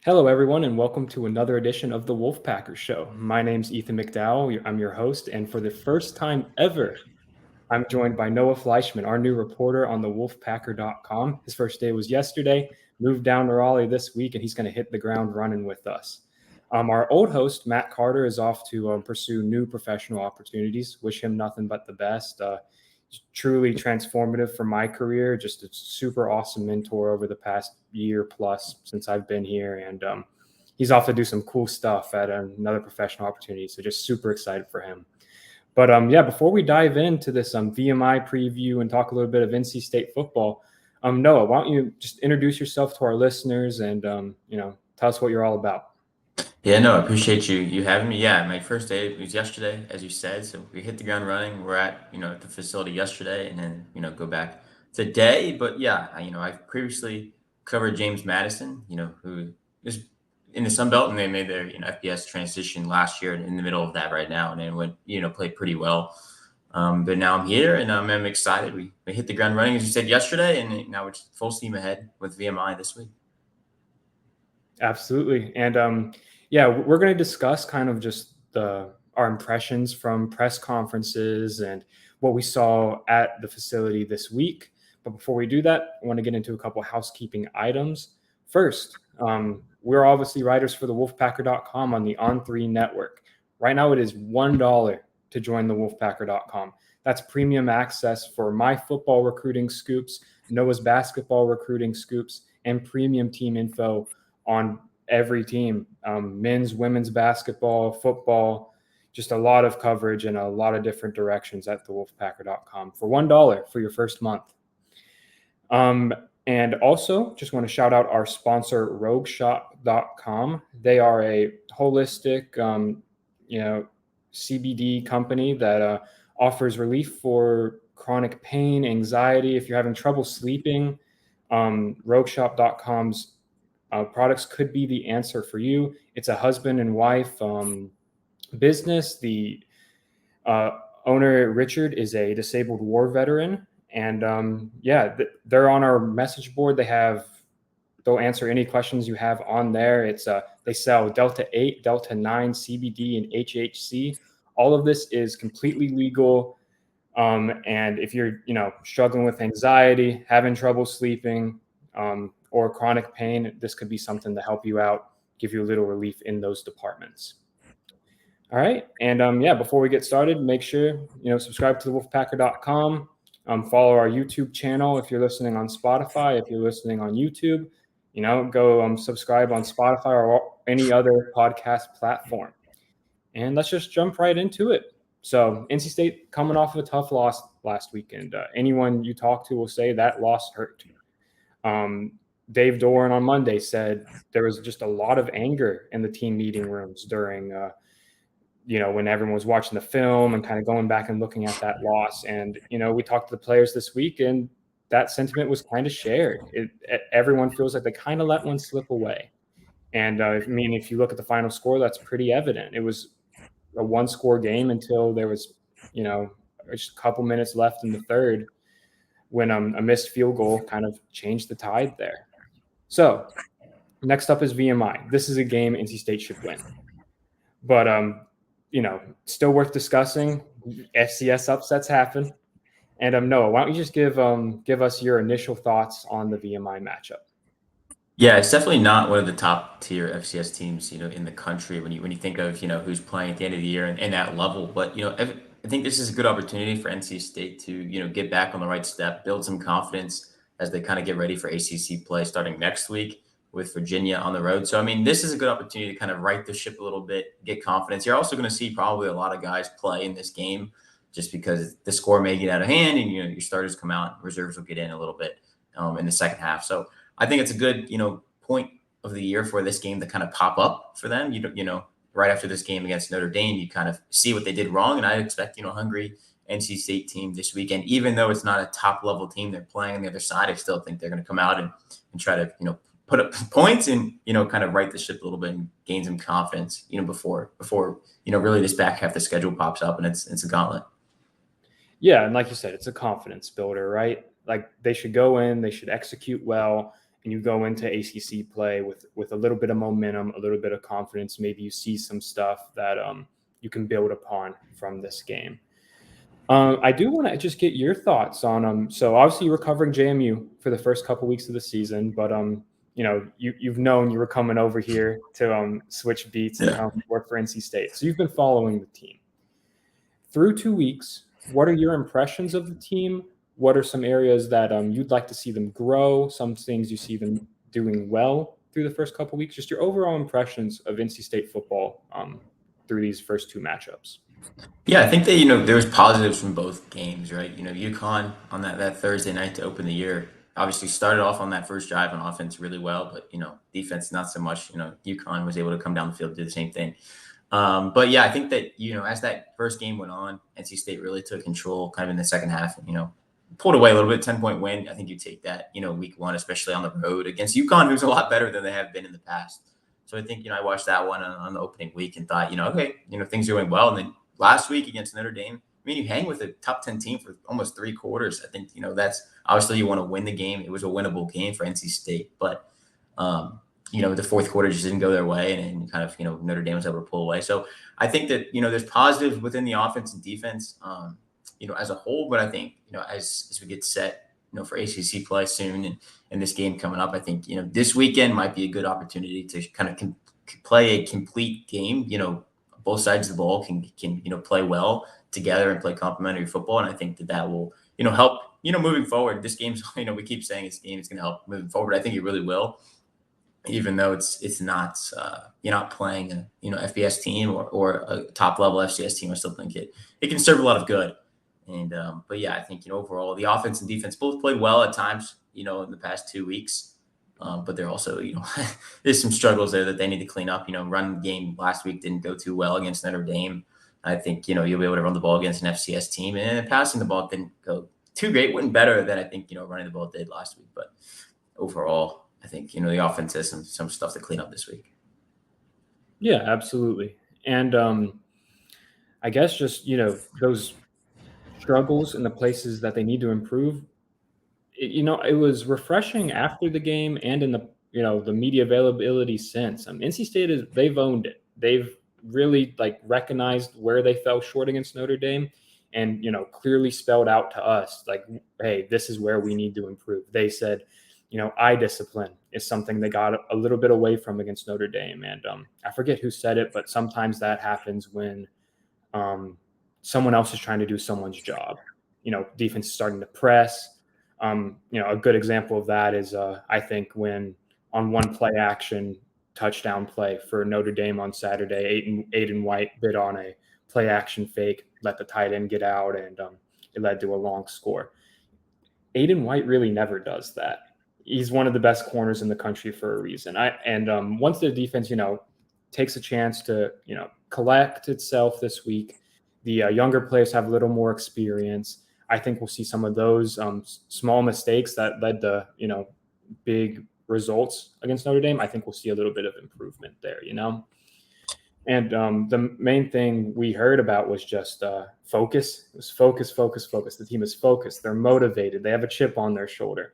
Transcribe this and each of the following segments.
Hello, everyone, and welcome to another edition of the Wolfpacker Show. My name's Ethan McDowell. I'm your host, and for the first time ever, I'm joined by Noah Fleischman, our new reporter on the Wolfpacker.com. His first day was yesterday, moved down to Raleigh this week, and he's going to hit the ground running with us. Our old host, Matt Carter, is off to pursue new professional opportunities. Wish him nothing but the best. Truly transformative for my career. Just a super awesome mentor over the past year plus since I've been here. And he's off to do some cool stuff at another professional opportunity. So just super excited for him. But yeah, before we dive into this VMI preview and talk a little bit of NC State football, Noah, why don't you just introduce yourself to our listeners and tell us what you're all about. Yeah, no, I appreciate you having me. Yeah, my first day was yesterday, as you said. So we hit the ground running. We're at the facility yesterday, and then go back today. But yeah, I've previously covered James Madison, who is in the Sun Belt, and they made their FBS transition last year, and in the middle of that right now, and then went played pretty well. But now I'm here, and I'm excited. We hit the ground running, as you said yesterday, and now we're full steam ahead with VMI this week. Absolutely. And yeah, we're going to discuss kind of just our impressions from press conferences and what we saw at the facility this week. But before we do that, I want to get into a couple housekeeping items. First, we're obviously writers for the Wolfpacker.com on the On3 network. Right now, it is $1 to join the Wolfpacker.com. That's premium access for my football recruiting scoops, Noah's basketball recruiting scoops, and premium team info on every team, men's, women's basketball, football, just a lot of coverage in a lot of different directions at thewolfpacker.com for $1 for your first month. And also just want to shout out our sponsor, rogueshop.com. They are a holistic, CBD company that offers relief for chronic pain, anxiety. If you're having trouble sleeping, rogueshop.com's products could be the answer for you. It's a husband and wife business. The owner, Richard, is a disabled war veteran. And they're on our message board. They'll answer any questions you have on there. They sell Delta 8, Delta 9, CBD, and HHC. All of this is completely legal. And if you're, struggling with anxiety, having trouble sleeping, or chronic pain, this could be something to help you out, give you a little relief in those departments. All right. And before we get started, make sure, subscribe to the wolfpacker.com. Follow our YouTube channel if you're listening on Spotify. If you're listening on YouTube, go subscribe on Spotify or any other podcast platform. And let's just jump right into it. So NC State coming off of a tough loss last weekend. Anyone you talk to will say that loss hurt. Dave Doran on Monday said there was just a lot of anger in the team meeting rooms during, when everyone was watching the film and kind of going back and looking at that loss. And, we talked to the players this week, and that sentiment was kind of shared. Everyone feels like they kind of let one slip away. And if you look at the final score, that's pretty evident. It was a one-score game until there was, just a couple minutes left in the third when a missed field goal kind of changed the tide there. So next up is VMI. This is a game NC State should win. But, still worth discussing. FCS upsets happen. And Noah, why don't you just give us your initial thoughts on the VMI matchup? Yeah, it's definitely not one of the top tier FCS teams, in the country when you think of, who's playing at the end of the year and that level. But, I think this is a good opportunity for NC State to, get back on the right step, build some confidence as they kind of get ready for ACC play starting next week with Virginia on the road. So, this is a good opportunity to kind of right the ship a little bit, get confidence. You're also going to see probably a lot of guys play in this game just because the score may get out of hand and, your starters come out, reserves will get in a little bit in the second half. So, I think it's a good, point of the year for this game to kind of pop up for them. Right after this game against Notre Dame, you kind of see what they did wrong. And I expect, hungry NC State team this weekend, even though it's not a top level team they're playing on the other side, I still think they're going to come out and try to, put up points and, kind of right the ship a little bit and gain some confidence, before, really this back half the schedule pops up and it's a gauntlet. Yeah. And like you said, it's a confidence builder, right? Like they should go in, they should execute well. and you go into ACC play with a little bit of momentum, a little bit of confidence. Maybe you see some stuff that you can build upon from this game. I do want to just get your thoughts on so obviously you were covering JMU for the first couple weeks of the season, but you've known you were coming over here to switch beats and come work for NC State. So you've been following the team. Through 2 weeks, what are your impressions of the team? What are some areas that you'd like to see them grow? Some things you see them doing well through the first couple weeks? Just your overall impressions of NC State football through these first 2 matchups. Yeah, I think that, there was positives from both games, right? UConn on that Thursday night to open the year obviously started off on that first drive on offense really well, but, defense not so much. UConn was able to come down the field and do the same thing. But yeah, I think that, as that first game went on, NC State really took control kind of in the second half, and, pulled away a little bit, 10-point win. I think you take that, week one, especially on the road against UConn, who's a lot better than they have been in the past. So I think, I watched that one on the opening week and thought, okay, things are going well. And then last week against Notre Dame, you hang with a top 10 team for almost 3 quarters. I think, that's obviously you want to win the game. It was a winnable game for NC State, but, the fourth quarter just didn't go their way, and kind of, Notre Dame was able to pull away. So I think that, there's positives within the offense and defense, as a whole, but I think, as we get set, for ACC play soon and this game coming up, I think, this weekend might be a good opportunity to kind of play a complete game. Both sides of the ball can play well together and play complementary football. And I think that will, help, moving forward. This game's, we keep saying this game is going to help moving forward. I think it really will, even though it's not, you're not playing a, FBS team or a top level FCS team. I still think it can serve a lot of good. And, but yeah, I think, overall the offense and defense both played well at times, in the past 2 weeks. But they're also, there's some struggles there that they need to clean up. Run game last week didn't go too well against Notre Dame. I think, you'll be able to run the ball against an FCS team, and passing the ball didn't go too great. Went better than I think, running the ball did last week. But overall, I think, the offense has some stuff to clean up this week. Yeah, absolutely. And I guess just, those struggles in the places that they need to improve. It was refreshing after the game and in the the media availability since. NC State they've owned it. They've really recognized where they fell short against Notre Dame, and clearly spelled out to us hey, this is where we need to improve. They said, eye discipline is something they got a little bit away from against Notre Dame, and I forget who said it, but sometimes that happens when someone else is trying to do someone's job. Defense is starting to press. A good example of that is I think when on one play action touchdown play for Notre Dame on Saturday, Aiden White bid on a play action fake, let the tight end get out, and it led to a long score. Aiden White really never does that. He's one of the best corners in the country for a reason. Once the defense, takes a chance to, collect itself this week, the younger players have a little more experience. I think we'll see some of those small mistakes that led to, big results against Notre Dame. I think we'll see a little bit of improvement there, And the main thing we heard about was just focus. It was focus, focus, focus. The team is focused. They're motivated. They have a chip on their shoulder.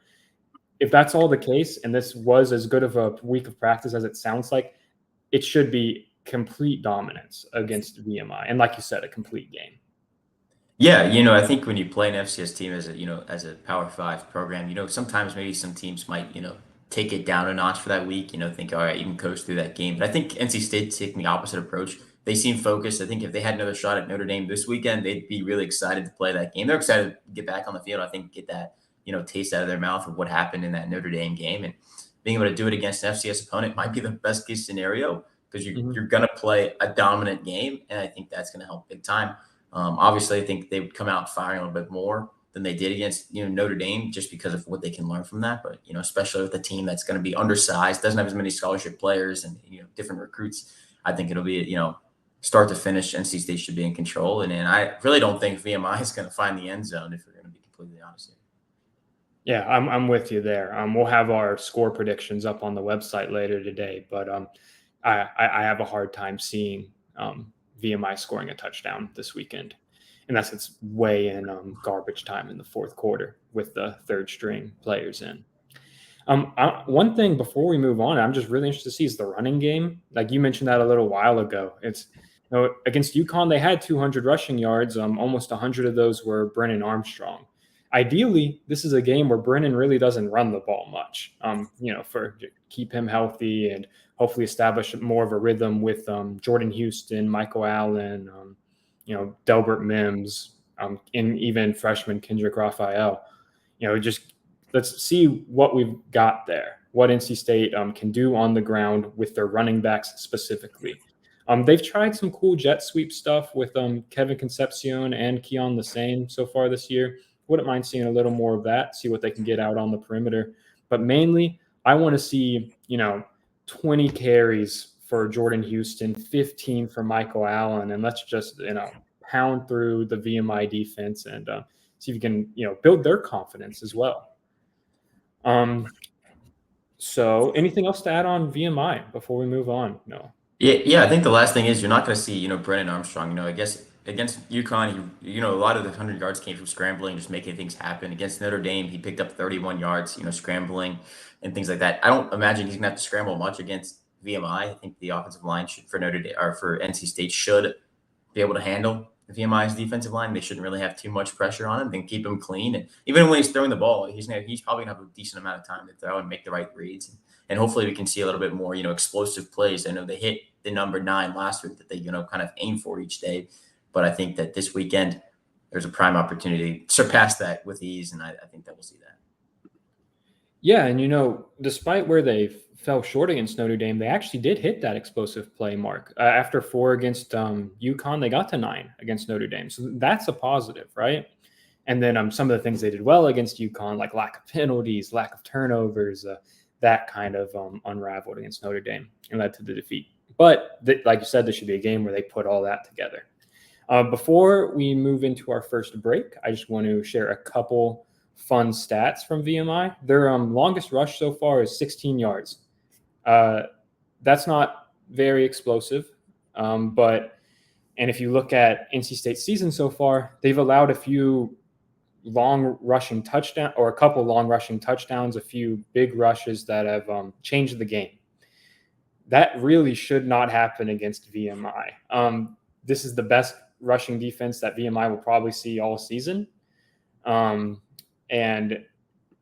If that's all the case, and this was as good of a week of practice as it sounds like, it should be complete dominance against VMI. And like you said, a complete game. Yeah, I think when you play an FCS team as a Power 5 program, sometimes maybe some teams might, take it down a notch for that week, think, all right, you can coast through that game. But I think NC State's taking the opposite approach. They seem focused. I think if they had another shot at Notre Dame this weekend, they'd be really excited to play that game. They're excited to get back on the field. I think get that, taste out of their mouth of what happened in that Notre Dame game. And being able to do it against an FCS opponent might be the best case scenario, because you're going to play a dominant game. And I think that's going to help big time. Obviously, I think they would come out firing a little bit more than they did against Notre Dame, just because of what they can learn from that. But especially with a team that's going to be undersized, doesn't have as many scholarship players, and different recruits, I think it'll be start to finish, NC State should be in control. And I really don't think VMI is going to find the end zone, if we're going to be completely honest here. Yeah, I'm with you there. We'll have our score predictions up on the website later today, but I have a hard time seeing VMI scoring a touchdown this weekend, unless it's way in garbage time in the fourth quarter with the third string players in. One thing before we move on, I'm just really interested to see is the running game. Like you mentioned that a little while ago. It's against UConn, they had 200 rushing yards. Almost 100 of those were Brennan Armstrong. Ideally, this is a game where Brennan really doesn't run the ball much. For keep him healthy and hopefully establish more of a rhythm with Jordan Houston, Michael Allen, Delbert Mims, and even freshman Kendrick Raphael. Just let's see what we've got there, what NC State can do on the ground with their running backs specifically. They've tried some cool jet sweep stuff with Kevin Concepcion and Keon the same so far this year. Wouldn't mind seeing a little more of that, see what they can get out on the perimeter. But mainly, I want to see, 20 carries for Jordan Houston, 15 for Michael Allen, and let's just, pound through the VMI defense and see if you can, build their confidence as well. So anything else to add on VMI before we move on? No. Yeah. I think the last thing is you're not going to see, Brennan Armstrong. I guess against UConn, a lot of the 100 yards came from scrambling, just making things happen. Against Notre Dame, he picked up 31 yards, scrambling and things like that. I don't imagine he's going to have to scramble much against VMI. I think the offensive line for Notre Dame or for NC State should be able to handle VMI's defensive line. They shouldn't really have too much pressure on him and keep him clean. And even when he's throwing the ball, he's probably gonna have a decent amount of time to throw and make the right reads. And hopefully we can see a little bit more, explosive plays. I know they hit the number 9 last week that they, kind of aim for each day. But I think that this weekend there's a prime opportunity to surpass that with ease, and I think that we'll see that. Yeah, and despite where they fell short against Notre Dame, they actually did hit that explosive play mark. After 4 against UConn, they got to 9 against Notre Dame. So that's a positive, right? And then some of the things they did well against UConn, like lack of penalties, lack of turnovers, that kind of unraveled against Notre Dame and led to the defeat. But like you said, this should be a game where they put all that together. Before we move into our first break, I just want to share a couple fun stats from VMI. Their longest rush so far is 16 yards. That's not very explosive, and if you look at NC State's season so far, they've allowed a few long rushing touchdown or a couple long rushing touchdowns, a few big rushes that have changed the game. That really should not happen against VMI. This is the best rushing defense that VMI will probably see all season. And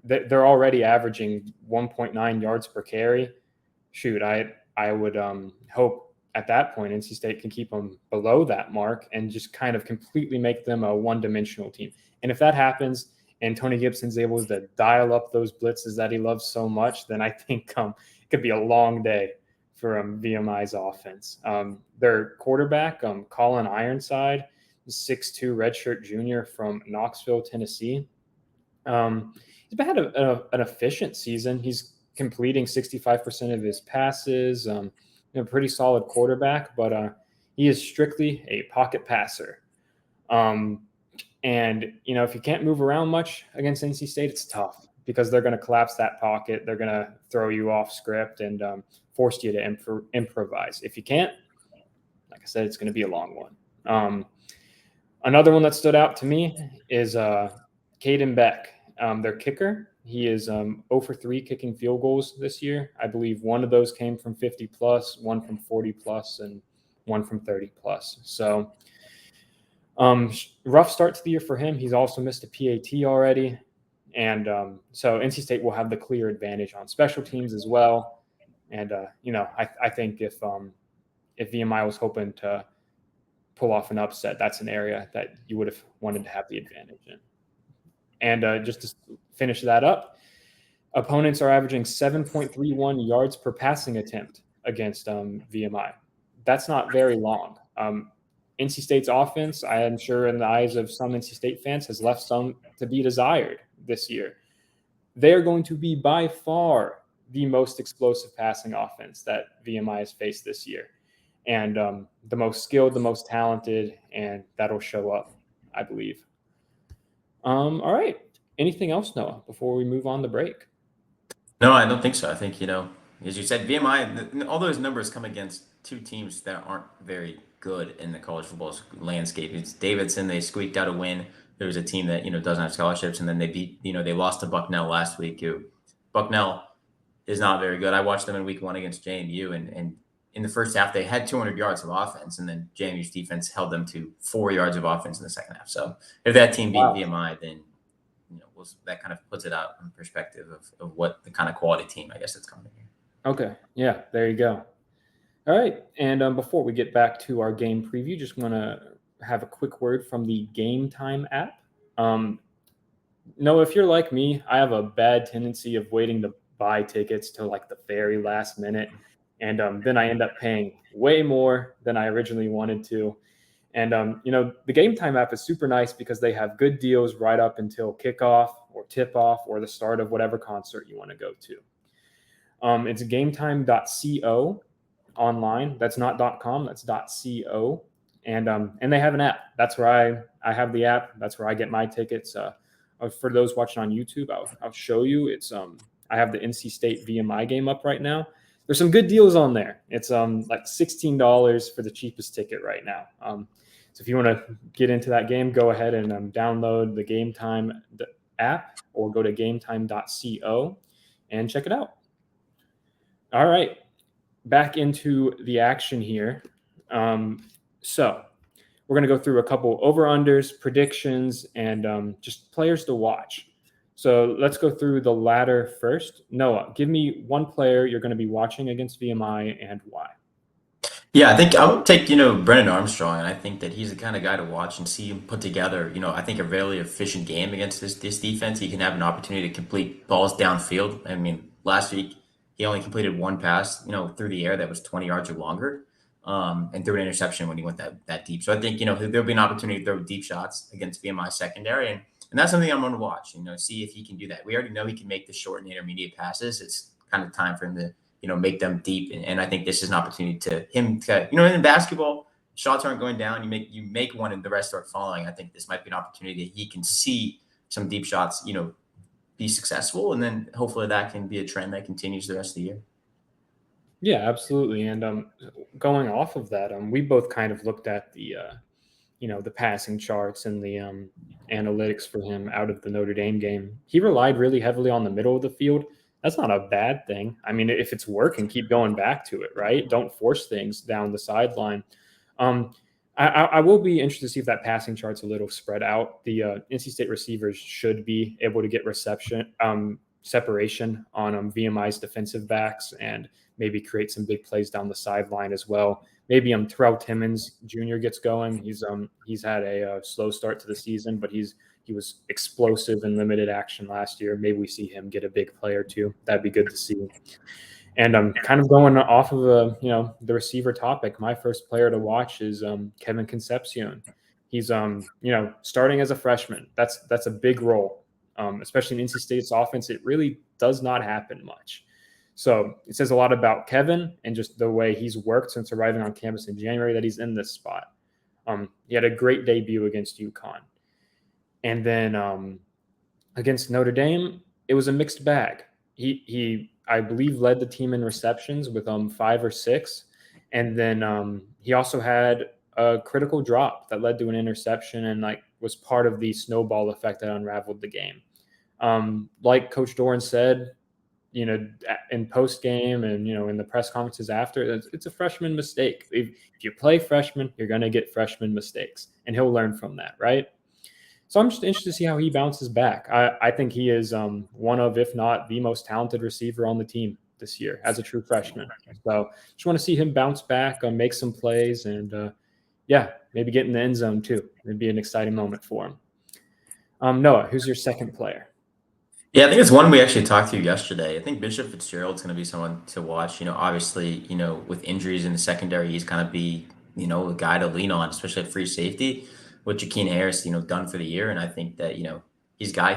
they're already averaging 1.9 yards per carry. Shoot, I would hope at that point NC State can keep them below that mark and just kind of completely make them a one-dimensional team. And if that happens and Tony Gibson's able to dial up those blitzes that he loves so much, then I think it could be a long day for VMI's offense. Their quarterback, Colin Ironside, 6'2" redshirt junior from Knoxville, Tennessee. He's had an efficient season. He's completing 65% of his passes. A pretty solid quarterback, but he is strictly a pocket passer. And if you can't move around much against NC State, it's tough because they're going to collapse that pocket. They're going to throw you off script and force you to improvise. If you can't, like I said, it's going to be a long one. Another one that stood out to me is Caden Beck, their kicker. He is 0 for 3 kicking field goals this year. I believe one of those came from 50 plus, one from 40 plus, and one from 30 plus. So rough start to the year for him. He's also missed a PAT already. And so NC State will have the clear advantage on special teams as well. And, I think if VMI was hoping to pull off an upset, that's an area that you would have wanted to have the advantage in. And just to finish that up, opponents are averaging 7.31 yards per passing attempt against VMI. That's not very long. NC State's offense, I am sure in the eyes of some NC State fans, has left some to be desired this year. They're going to be by far the most explosive passing offense that VMI has faced this year. And the most skilled, the most talented, and that'll show up, I believe. All right. Anything else, Noah, before we move on to break? No, I don't think so. I think, as you said, VMI, all those numbers come against 2 teams that aren't very good in the college football landscape. It's Davidson. They squeaked out a win. There was a team that, doesn't have scholarships, and then they beat, they lost to Bucknell last week. Bucknell is not very good. I watched them in week 1 against JMU, and in the first half they had 200 yards of offense, and then JMU's defense held them to 4 yards of offense in the second half. So if that team beat Wow. VMI, then that kind of puts it out in perspective of what the kind of quality team I guess that's coming here. Okay. Yeah, there you go. All right. And before we get back to our game preview, just want to have a quick word from the Game Time app. No, if you're like me, I have a bad tendency of waiting to buy tickets till like the very last minute. And then I end up paying way more than I originally wanted to. And, the Game Time app is super nice because they have good deals right up until kickoff or tip off or the start of whatever concert you want to go to. It's gametime.co online. That's not .com, that's .co. And they have an app. That's where I have the app. That's where I get my tickets. For those watching on YouTube, I'll show you. It's I have the NC State VMI game up right now. There's some good deals on there. It's like $16 for the cheapest ticket right now. So if you want to get into that game, go ahead and download the Game Time app or go to gametime.co and check it out. All right, back into the action here. So we're going to go through a couple over-unders, predictions, and just players to watch. So let's go through the latter first. Noah, give me one player you're going to be watching against VMI and why. Yeah, I think I would take, Brennan Armstrong, and I think that he's the kind of guy to watch and see him put together, I think a really efficient game against this defense. He can have an opportunity to complete balls downfield. I mean, last week he only completed one pass, through the air that was 20 yards or longer, and threw an interception when he went that deep. So I think, there'll be an opportunity to throw deep shots against VMI secondary, and that's something I'm going to watch, see if he can do that. We already know he can make the short and intermediate passes. It's kind of time for him to make them deep. And I think this is an opportunity to him to, in basketball, shots aren't going down. You make one and the rest start falling. I think this might be an opportunity that he can see some deep shots, be successful. And then hopefully that can be a trend that continues the rest of the year. Yeah, absolutely. And going off of that, we both kind of looked at the passing charts and the analytics for him out of the Notre Dame game. He relied really heavily on the middle of the field. That's not a bad thing. I mean, if it's working, keep going back to it, right? Don't force things down the sideline. I will be interested to see if that passing chart's a little spread out. The NC State receivers should be able to get separation on VMI's defensive backs and maybe create some big plays down the sideline as well. Maybe Terrell Timmons Jr. gets going. He's had a slow start to the season, but he was explosive in limited action last year. Maybe we see him get a big play or two. That'd be good to see. And I'm kind of going off of the receiver topic. My first player to watch is Kevin Concepcion. He's starting as a freshman. That's a big role, especially in NC State's offense. It really does not happen much. So it says a lot about Kevin and just the way he's worked since arriving on campus in January that he's in this spot. He had a great debut against UConn. And then against Notre Dame, it was a mixed bag. He I believe, led the team in receptions with 5 or 6. And then he also had a critical drop that led to an interception and was part of the snowball effect that unraveled the game. Like Coach Doran said, in post game and, in the press conferences after, it's a freshman mistake. If you play freshman, you're going to get freshman mistakes, and he'll learn from that, right? So I'm just interested to see how he bounces back. I think he is one of, if not the most talented receiver on the team this year as a true freshman. So just want to see him bounce back, make some plays, and maybe get in the end zone too. It'd be an exciting moment for him. Noah, who's your second player? Yeah, I think it's one we actually talked to yesterday. I think Bishop Fitzgerald's going to be someone to watch. Obviously, with injuries in the secondary, he's going to be, a guy to lean on, especially at free safety, with Jakeem Harris, done for the year. And I think that,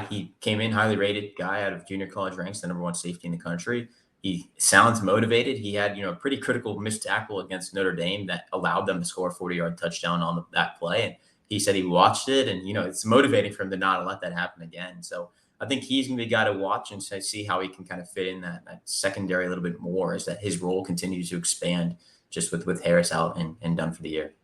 he came in highly rated guy out of junior college ranks, the number 1 safety in the country. He sounds motivated. He had, a pretty critical missed tackle against Notre Dame that allowed them to score a 40-yard touchdown on that play. And he said he watched it, and, it's motivating for him to not let that happen again. So I think he's going to be a guy to watch and see how he can kind of fit in that secondary a little bit more as that his role continues to expand just with Harris out and done for the year.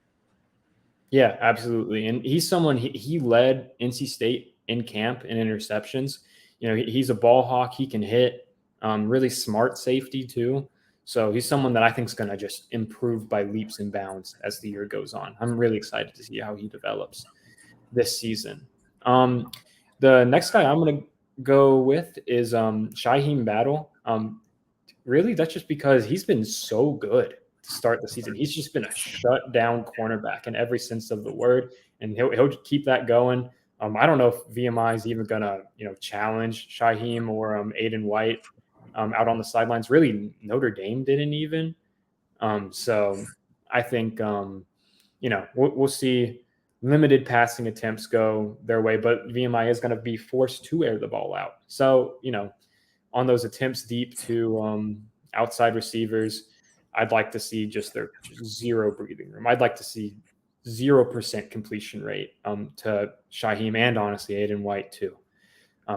Yeah, absolutely. And he's someone, he led NC State in camp in interceptions. He's a ball hawk. He can hit. Really smart safety too. So he's someone that I think is going to just improve by leaps and bounds as the year goes on. I'm really excited to see how he develops this season. The next guy I'm going to go with is Shaheem Battle. Really, that's just because he's been so good to start the season. He's just been a shutdown cornerback in every sense of the word, and he'll keep that going. I don't know if VMI is even gonna challenge Shaheem or Aiden White out on the sidelines. Really, Notre Dame didn't even. So I think we'll see limited passing attempts go their way, but VMI is going to be forced to air the ball out. So on those attempts deep to outside receivers, I'd like to see just their zero breathing room. I'd like to see 0% completion rate to Shaheem and honestly Aiden White too.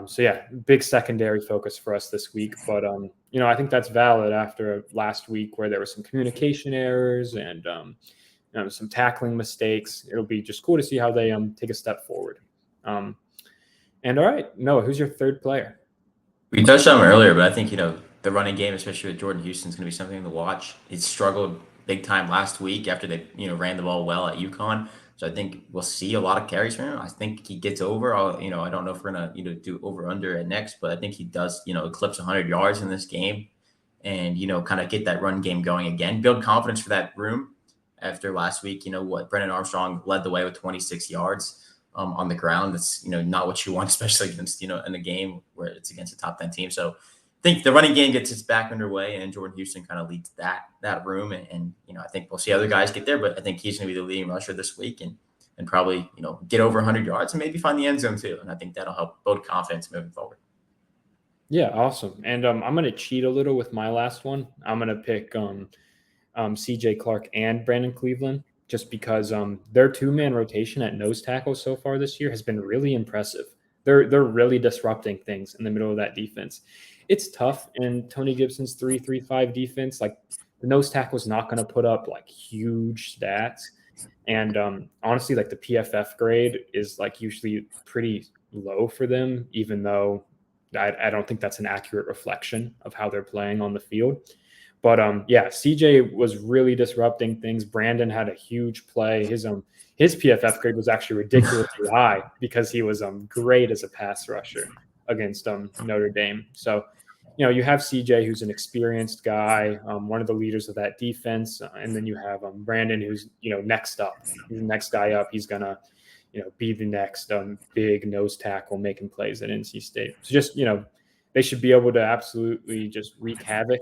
So yeah, big secondary focus for us this week. But I think that's valid after last week where there were some communication errors and some tackling mistakes. It'll be just cool to see how they take a step forward. And all right, Noah, who's your third player? We touched on him earlier, but I think, the running game, especially with Jordan Houston, is going to be something to watch. It struggled big time last week after they, ran the ball well at UConn. So I think we'll see a lot of carries from him. I think he gets over. I don't know if we're going to, do over under at next, but I think he does, eclipse 100 yards in this game and, kind of get that run game going again, build confidence for that room after last week. Brennan Armstrong led the way with 26 yards. On the ground. That's, not what you want, especially against, in a game where it's against a top 10 team. So I think the running game gets its back underway and Jordan Houston kind of leads that room. And I think we'll see other guys get there, but I think he's going to be the leading rusher this week and probably, get over 100 yards and maybe find the end zone too. And I think that'll help build confidence moving forward. Yeah, awesome. And I'm going to cheat a little with my last one. I'm going to pick CJ Clark and Brandon Cleveland, just because their two-man rotation at nose tackle so far this year has been really impressive. They're really disrupting things in the middle of that defense. It's tough in Tony Gibson's 3-3-5 defense. Like the nose tackle is not going to put up like huge stats. And honestly, like the PFF grade is like usually pretty low for them, even though I don't think that's an accurate reflection of how they're playing on the field. But CJ was really disrupting things. Brandon had a huge play. His PFF grade was actually ridiculously high because he was great as a pass rusher against Notre Dame. So, you have CJ, who's an experienced guy, one of the leaders of that defense, and then you have Brandon, who's next up. He's the next guy up. He's gonna be the next big nose tackle making plays at NC State. So just they should be able to absolutely just wreak havoc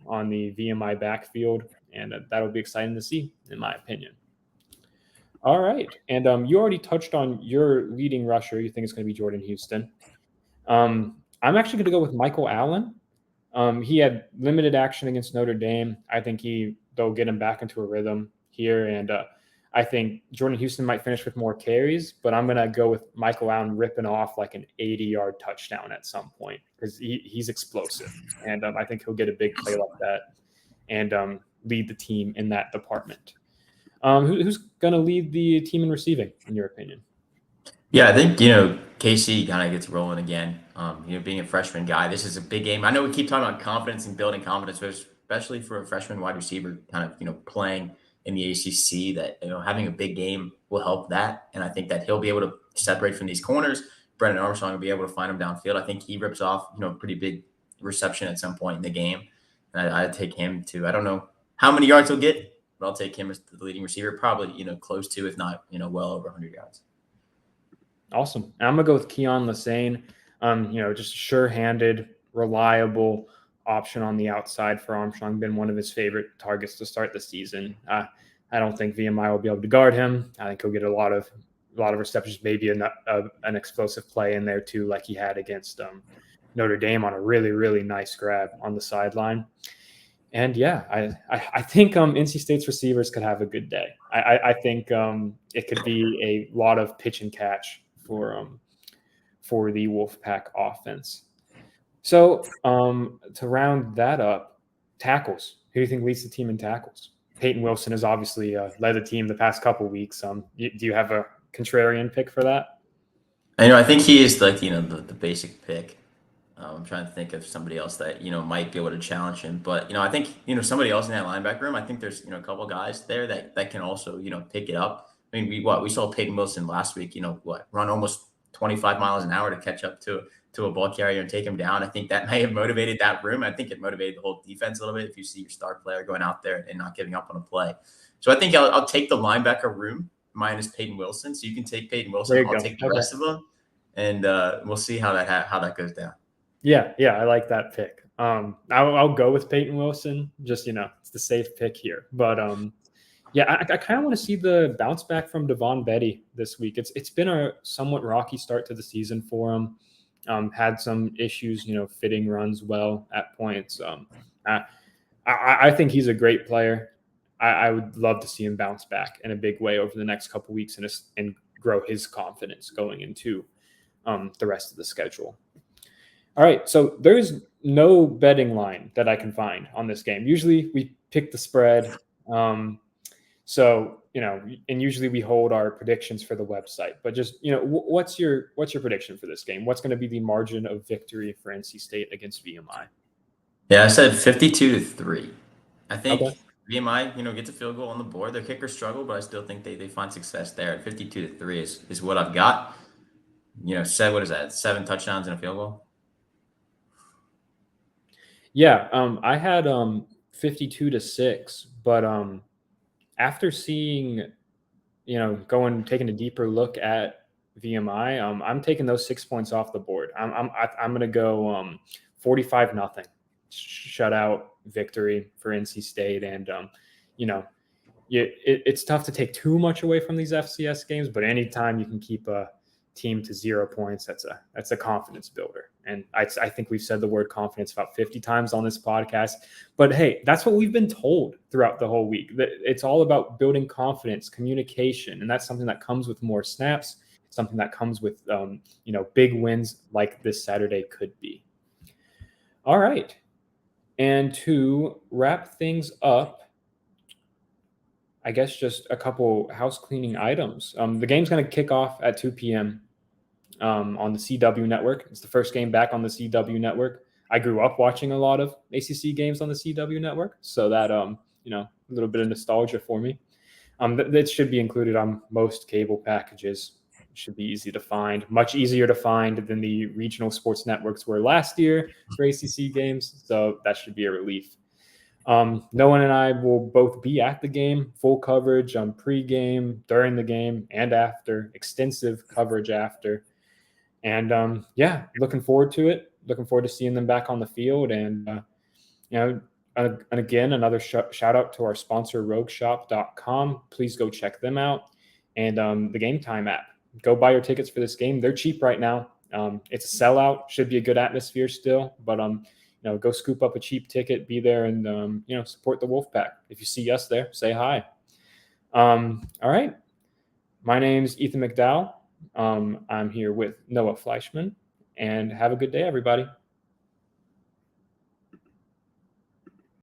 on the VMI backfield, and that'll be exciting to see, in my opinion. All right, and you already touched on your leading rusher. You think it's going to be Jordan Houston. I'm actually going to go with Michael Allen. He had limited action against Notre Dame. I think they'll get him back into a rhythm here, and I think Jordan Houston might finish with more carries, but I'm going to go with Michael Allen ripping off like an 80-yard touchdown at some point because he's explosive. And I think he'll get a big play like that and lead the team in that department. Who's going to lead the team in receiving, in your opinion? Yeah, I think, KC kind of gets rolling again. Being a freshman guy, this is a big game. I know we keep talking about confidence and building confidence, but especially for a freshman wide receiver kind of, playing in the ACC, that having a big game will help that, and I think that he'll be able to separate from these corners. Brendan Armstrong will be able to find him downfield. I think he rips off pretty big reception at some point in the game, and I'd take him to. I don't know how many yards he'll get, but I'll take him as the leading receiver, probably close to, if not well over 100 yards. Awesome. And I'm gonna go with Keon Lassane. Just sure-handed, reliable option on the outside for Armstrong. Been one of his favorite targets to start the season. I don't think VMI will be able to guard him. I think he'll get a lot of receptions, maybe an explosive play in there too, like he had against Notre Dame on a really, really nice grab on the sideline. And yeah, I think NC State's receivers could have a good day. I think it could be a lot of pitch and catch for the Wolfpack offense. So to round that up, tackles. Who do you think leads the team in tackles? Peyton Wilson has obviously led the team the past couple of weeks. Do you have a contrarian pick for that? I think he is like the basic pick. I'm trying to think of somebody else that, might be able to challenge him. But, I think, somebody else in that linebacker room, I think there's, a couple guys there that can also, pick it up. I mean, we saw Peyton Wilson last week, run almost 25 miles an hour to catch up to a ball carrier and take him down. I think that may have motivated that room. I think it motivated the whole defense a little bit if you see your star player going out there and not giving up on a play. So I think I'll take the linebacker room minus Peyton Wilson. So you can take Peyton Wilson. There you I'll go. take the Okay. rest of them, and we'll see how that goes down. Yeah, I like that pick. I'll go with Peyton Wilson. Just it's the safe pick here. But yeah, I kind of want to see the bounce back from Devon Betty this week. It's been a somewhat rocky start to the season for him. Had some issues, fitting runs well at points. I think he's a great player. I would love to see him bounce back in a big way over the next couple weeks and grow his confidence going into the rest of the schedule. All right, so there's no betting line that I can find on this game. Usually we pick the spread. So, and usually we hold our predictions for the website. But just, what's your prediction for this game? What's going to be the margin of victory for NC State against VMI? Yeah, I said 52-3. I think Okay. VMI, gets a field goal on the board. Their kickers struggle, but I still think they find success there. 52-3 is what I've got. What is that? 7 touchdowns and a field goal. Yeah, I had 52-6, but after seeing, taking a deeper look at VMI, I'm taking those 6 points off the board. I'm going to go 45-0 shutout victory for NC State, and it's tough to take too much away from these FCS games, but anytime you can keep a team to 0 points, that's a confidence builder. And I think we've said the word confidence about 50 times on this podcast, but hey, that's what we've been told throughout the whole week, that it's all about building confidence, communication. And that's something that comes with more snaps, something that comes with, big wins like this Saturday could be. All right. And to wrap things up, I guess just a couple house cleaning items. The game's going to kick off at 2 p.m. On the CW network. It's the first game back on the CW network. I grew up watching a lot of ACC games on the CW network, so that a little bit of nostalgia for me. That should be included on most cable packages. It should be easy to find, much easier to find than the regional sports networks were last year for ACC games. So that should be a relief. Noah and I will both be at the game, full coverage on pregame, during the game, and after, extensive coverage after. And looking forward to it. Looking forward to seeing them back on the field. And, and again, another shout out to our sponsor, rogueshop.com. Please go check them out. And the Game Time app. Go buy your tickets for this game. They're cheap right now. It's a sellout. Should be a good atmosphere still. But, go scoop up a cheap ticket, be there, and, support the Wolfpack. If you see us there, say hi. All right. My name's Ethan McDowell. I'm here with Noah Fleischman, and have a good day, everybody.